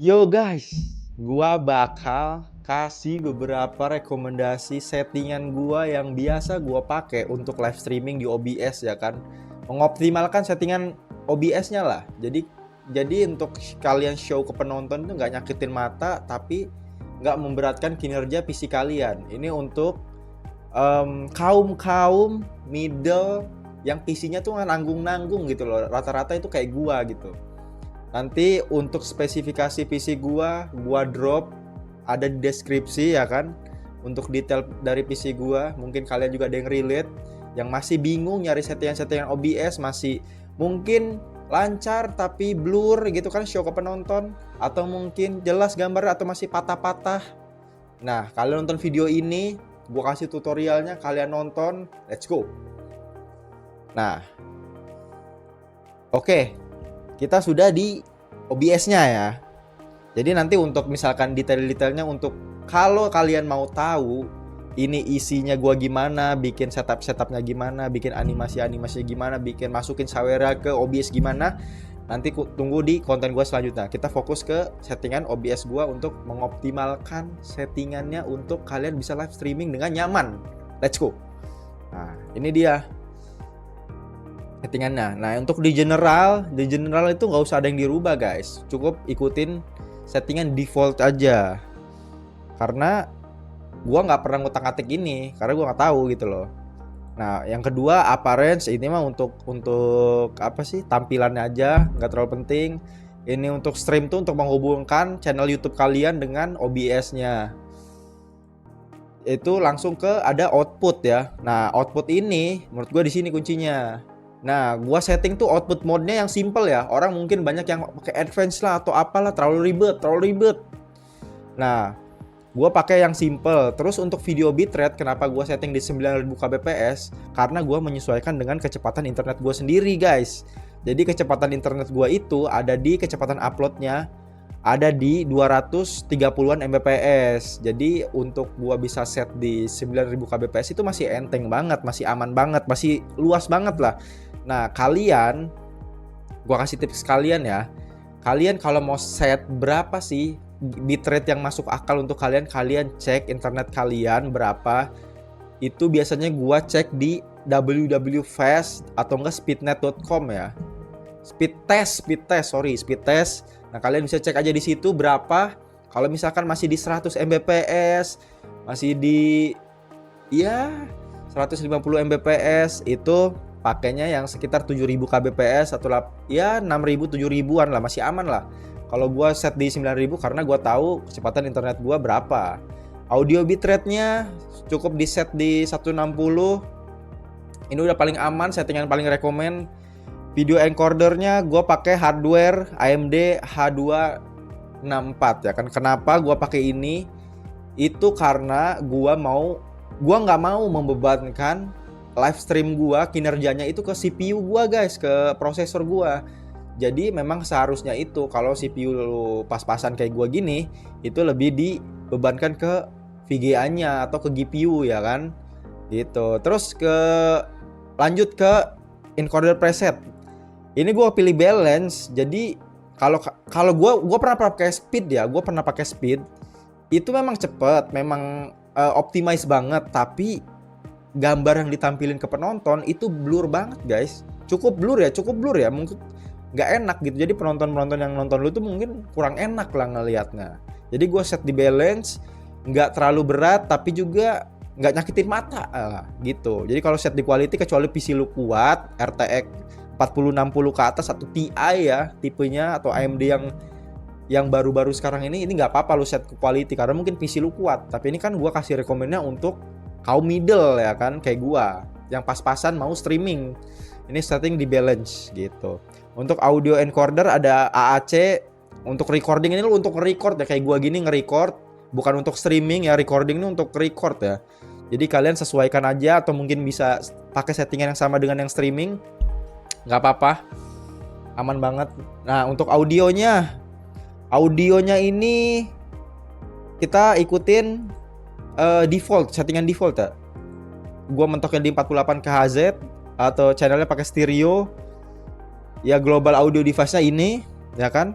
Yo guys, gua bakal kasih beberapa rekomendasi settingan gua yang biasa gua pakai untuk live streaming di OBS ya kan. Mengoptimalkan settingan OBS-nya lah. Jadi untuk kalian show ke penonton itu nggak nyakitin mata tapi nggak memberatkan kinerja PC kalian. Ini untuk kaum middle yang PC-nya tuh nanggung-nanggung gitu loh. Rata-rata itu kayak gua gitu. Nanti untuk spesifikasi PC gua drop ada di deskripsi ya kan. Untuk detail dari PC gua, mungkin kalian juga ada yang relate, yang masih bingung nyari settingan-settingan OBS, masih mungkin lancar tapi blur gitu kan show ke penonton, atau mungkin jelas gambar atau masih patah-patah. Nah, kalian nonton video ini, gua kasih tutorialnya, kalian nonton, let's go. Nah, oke. Kita sudah di OBS-nya ya. Jadi nanti untuk misalkan detail-detailnya, untuk kalau kalian mau tahu ini isinya gua gimana, bikin setupnya gimana, bikin animasi-animasinya gimana, bikin masukin Sawera ke OBS gimana, nanti tunggu di konten gua selanjutnya. Kita fokus ke settingan OBS gua untuk mengoptimalkan settingannya untuk kalian bisa live streaming dengan nyaman. Let's go. Nah, ini dia settingannya. Nah, untuk di general itu nggak usah ada yang dirubah guys, cukup ikutin settingan default aja, karena gua nggak pernah ngutak-ngatik ini karena gua nggak tahu gitu loh. Nah, yang kedua appearance, ini mah untuk apa sih, tampilannya aja, nggak terlalu penting. Ini untuk stream tuh untuk menghubungkan channel YouTube kalian dengan OBS-nya. Itu langsung ke ada output ya. Nah, output ini menurut gua di sini kuncinya. Nah, gua setting tuh output mode-nya yang simple ya. Orang mungkin banyak yang pakai advance lah atau apalah, terlalu ribet. Nah, gua pakai yang simple. Terus untuk video bitrate, kenapa gua setting di 9000 kbps? Karena gua menyesuaikan dengan kecepatan internet gua sendiri, guys. Jadi kecepatan internet gua itu ada di kecepatan uploadnya ada di 230-an Mbps. Jadi untuk gua bisa set di 9000 kbps itu masih enteng banget, masih aman banget, masih luas banget lah. Nah, gua kasih tips kalian ya. Kalian kalau mau set berapa sih bitrate yang masuk akal untuk kalian cek internet kalian berapa. Itu biasanya gua cek di www.fast atau enggak speednet.com ya. Speed test. Nah, kalian bisa cek aja di situ berapa. Kalau misalkan masih di 100 Mbps, masih di 150 Mbps, itu pakainya yang sekitar 7000 kbps atau 6000 7000-an lah, masih aman lah. Kalau gua set di 9000 karena gua tahu kecepatan internet gua berapa. Audio bitrate-nya cukup di set di 160. Ini udah paling aman, settingan paling rekomen. Video encodernya gua pakai hardware AMD H264 ya kan. Kenapa gua pakai ini? Itu karena gua nggak mau membebankan live stream gua kinerjanya itu ke CPU gua guys, ke prosesor gua. Jadi memang seharusnya itu kalau CPU pas-pasan kayak gua gini, itu lebih dibebankan ke VGA-nya atau ke GPU ya kan. Gitu. Terus lanjut ke encoder preset. Ini gua pilih balance. Jadi kalau gua pernah pakai speed ya, gua pernah pakai speed. Itu memang cepet, memang optimize banget, tapi gambar yang ditampilin ke penonton itu blur banget guys. Cukup blur ya, mungkin nggak enak gitu. Jadi penonton yang nonton lu tuh mungkin kurang enak lah ngelihatnya. Jadi gue set di balance, nggak terlalu berat tapi juga nggak nyakitin mata gitu. Jadi kalau set di quality, kecuali PC lu kuat RTX 4060 ke atas atau Ti ya tipenya, atau AMD yang baru-baru sekarang ini nggak apa-apa lu set ke quality karena mungkin PC lu kuat. Tapi ini kan gua kasih rekomennya untuk kaum middle ya kan, kayak gua yang pas-pasan mau streaming. Ini setting di balance gitu. Untuk audio encoder ada AAC. Untuk recording ini lu untuk record ya, kayak gua gini nge-record, bukan untuk streaming ya. Recording ini untuk record ya. Jadi kalian sesuaikan aja, atau mungkin bisa pakai settingan yang sama dengan yang streaming, nggak apa-apa, aman banget. Nah, untuk audionya ini kita ikutin default, settingan default ya. Gua mentoknya di 48 kHz atau channelnya pakai stereo. Ya, global audio device-nya ini, ya kan?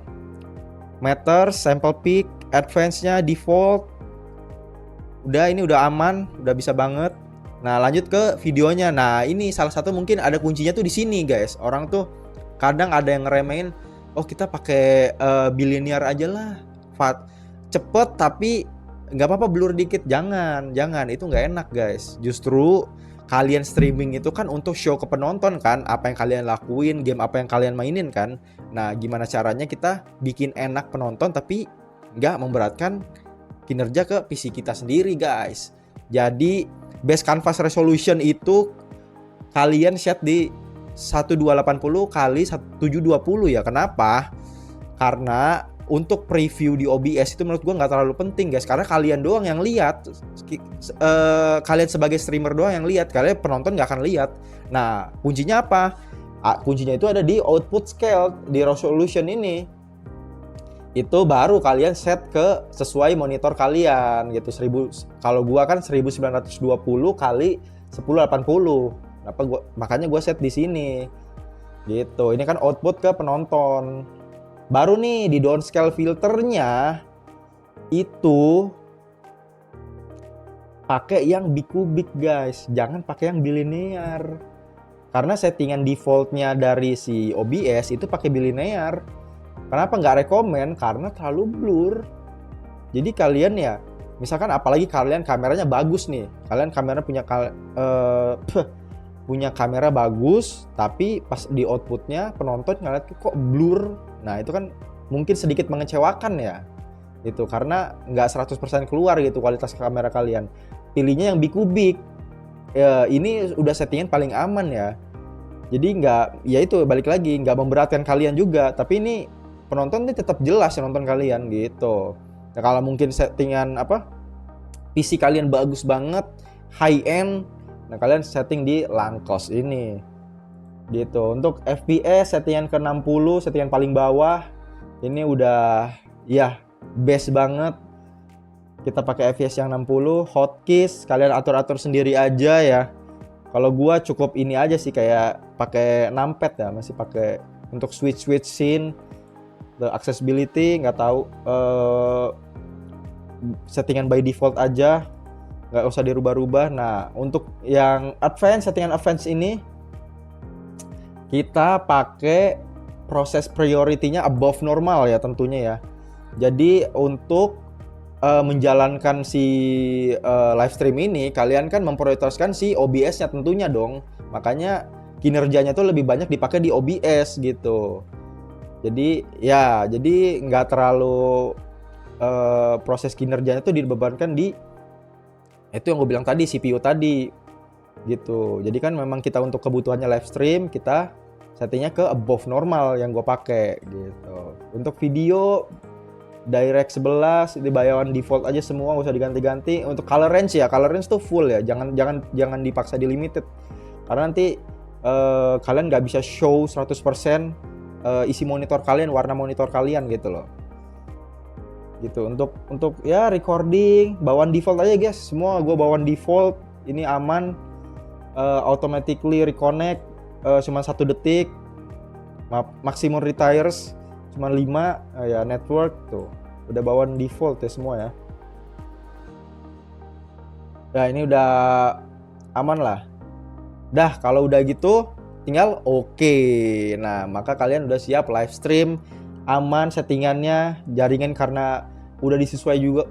Matters, sample pick, advance-nya default. Udah, ini udah aman, udah bisa banget. Nah, lanjut ke videonya. Nah, ini salah satu mungkin ada kuncinya tuh di sini, guys. Orang tuh kadang ada yang ngeremehin, oh kita pakai bilinear aja lah. Cepet tapi nggak apa-apa blur dikit. Jangan, itu nggak enak, guys. Justru kalian streaming itu kan untuk show ke penonton kan, apa yang kalian lakuin, game apa yang kalian mainin kan. Nah, gimana caranya kita bikin enak penonton tapi nggak memberatkan kinerja ke PC kita sendiri, guys. Jadi base canvas resolution itu kalian set di 1280 kali 720 ya. Kenapa? Karena untuk preview di OBS itu menurut gue nggak terlalu penting, guys, karena kalian doang yang lihat. Kalian sebagai streamer doang yang lihat, kalian penonton nggak akan lihat. Nah, kuncinya apa? Kuncinya itu ada di output scale, di resolution ini. Itu baru kalian set ke sesuai monitor kalian gitu. Kalau gua kan 1920 kali 1080. Makanya gua set di sini. Gitu. Ini kan output ke penonton. Baru nih di downscale filternya itu pakai yang bikubik, guys. Jangan pakai yang bilinear. Karena settingan defaultnya dari si OBS itu pakai bilinear. Kenapa nggak rekomen? Karena terlalu blur. Jadi kalian ya, misalkan apalagi kalian kameranya bagus nih, kalian kamera punya kamera bagus, tapi pas di outputnya penonton ngeliat kok blur. Nah itu kan mungkin sedikit mengecewakan ya. Itu karena nggak 100% keluar gitu kualitas kamera kalian. Pilihnya yang bikubik. Ini udah settingan paling aman ya. Jadi nggak, ya itu balik lagi, nggak memberatkan kalian juga. Tapi ini penonton ini tetap jelas ya nonton kalian gitu. Nah, kalau mungkin settingan PC kalian bagus banget, high end, nah kalian setting di Langkos ini. Gitu. Untuk FPS settingan ke 60, settingan paling bawah. Ini udah ya best banget. Kita pakai FPS yang 60, hotkeys kalian atur-atur sendiri aja ya. Kalau gua cukup ini aja sih, kayak pakai numpad ya, masih pakai untuk switch scene. The accessibility nggak tahu, settingan by default aja, nggak usah dirubah-rubah. Nah untuk yang settingan advance ini kita pakai proses priority-nya above normal ya tentunya ya. Jadi untuk menjalankan si live stream ini, kalian kan memprioritaskan si OBS-nya tentunya dong. Makanya kinerjanya tuh lebih banyak dipakai di OBS gitu. Jadi nggak terlalu proses kinerjanya tuh dibebankan di itu yang gue bilang tadi, CPU tadi gitu. Jadi kan memang kita untuk kebutuhannya live stream kita settingnya ke above normal yang gue pakai gitu. Untuk video direct 11 di bayawan default aja semua, nggak usah diganti-ganti. Untuk color range tuh full ya, jangan dipaksa di limited karena nanti kalian nggak bisa show 100% isi monitor kalian, warna monitor kalian gitu loh. Gitu. Untuk ya recording bawaan default aja, guys. Semua gue bawaan default. Ini aman. Automatically reconnect cuma 1 detik. Maximum retires cuma 5 ya. Network tuh udah bawaan default ya semua ya. Nah ini udah aman lah. Dah kalau udah gitu tinggal oke. Nah maka kalian udah siap live stream, aman settingannya, jaringan karena udah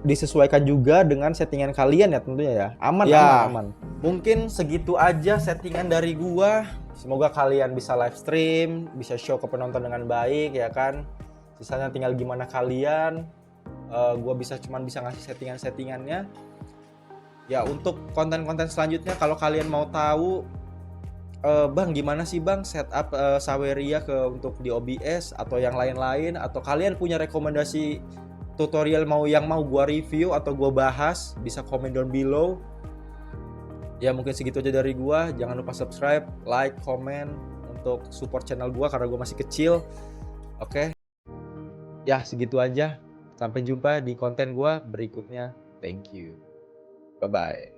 disesuaikan juga dengan settingan kalian ya tentunya ya. Aman ya, aman. Mungkin segitu aja settingan dari gua. Semoga kalian bisa live stream, bisa show ke penonton dengan baik ya kan. Sisanya tinggal gimana kalian. Gua cuman bisa ngasih settingannya. Ya untuk konten-konten selanjutnya kalau kalian mau tahu Bang gimana sih Bang setup Saweria untuk di OBS atau yang lain-lain, atau kalian punya rekomendasi tutorial yang mau gua review atau gua bahas, bisa komen down below. Ya mungkin segitu aja dari gua. Jangan lupa subscribe, like, komen untuk support channel gua karena gua masih kecil. Oke. Ya segitu aja. Sampai jumpa di konten gua berikutnya. Thank you. Bye bye.